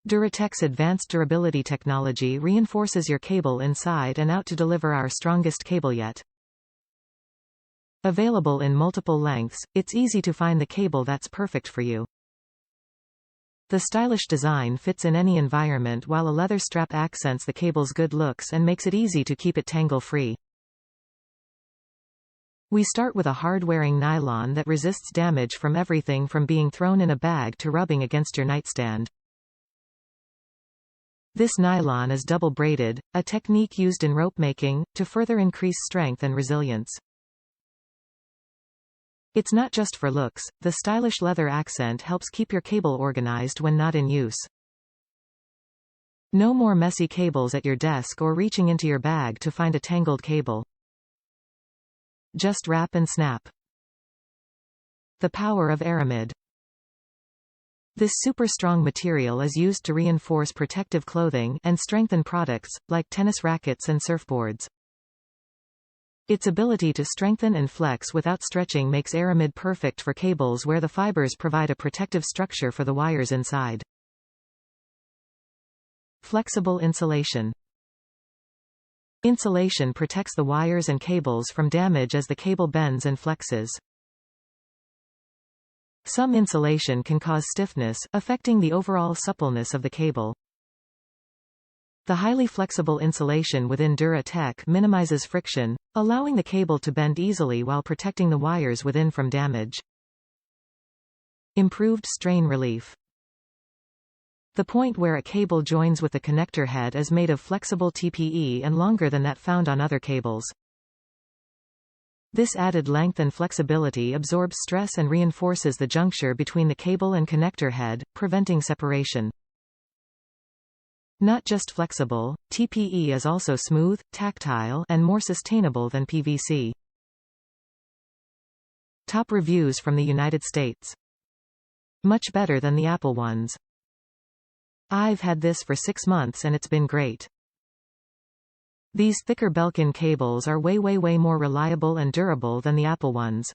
DuraTek's advanced durability technology reinforces your cable inside and out to deliver our strongest cable yet. Available in multiple lengths, it's easy to find the cable that's perfect for you. The stylish design fits in any environment, while a leather strap accents the cable's good looks and makes it easy to keep it tangle-free. We start with a hard-wearing nylon that resists damage from everything from being thrown in a bag to rubbing against your nightstand. This nylon is double braided, a technique used in rope making, to further increase strength and resilience. It's not just for looks, the stylish leather accent helps keep your cable organized when not in use. No more messy cables at your desk or reaching into your bag to find a tangled cable. Just wrap and snap. The power of aramid. This super strong material is used to reinforce protective clothing and strengthen products, like tennis rackets and surfboards. Its ability to strengthen and flex without stretching makes aramid perfect for cables where the fibers provide a protective structure for the wires inside. Flexible insulation. Insulation protects the wires and cables from damage as the cable bends and flexes. Some insulation can cause stiffness, affecting the overall suppleness of the cable. The highly flexible insulation within DuraTek minimizes friction, allowing the cable to bend easily while protecting the wires within from damage. Improved strain relief. The point where a cable joins with the connector head is made of flexible TPE and longer than that found on other cables. This added length and flexibility absorbs stress and reinforces the juncture between the cable and connector head, preventing separation. Not just flexible, TPE is also smooth, tactile, and more sustainable than PVC. Top reviews from the United States. Much better than the Apple ones. I've had this for 6 months and it's been great. These thicker Belkin cables are way more reliable and durable than the Apple ones.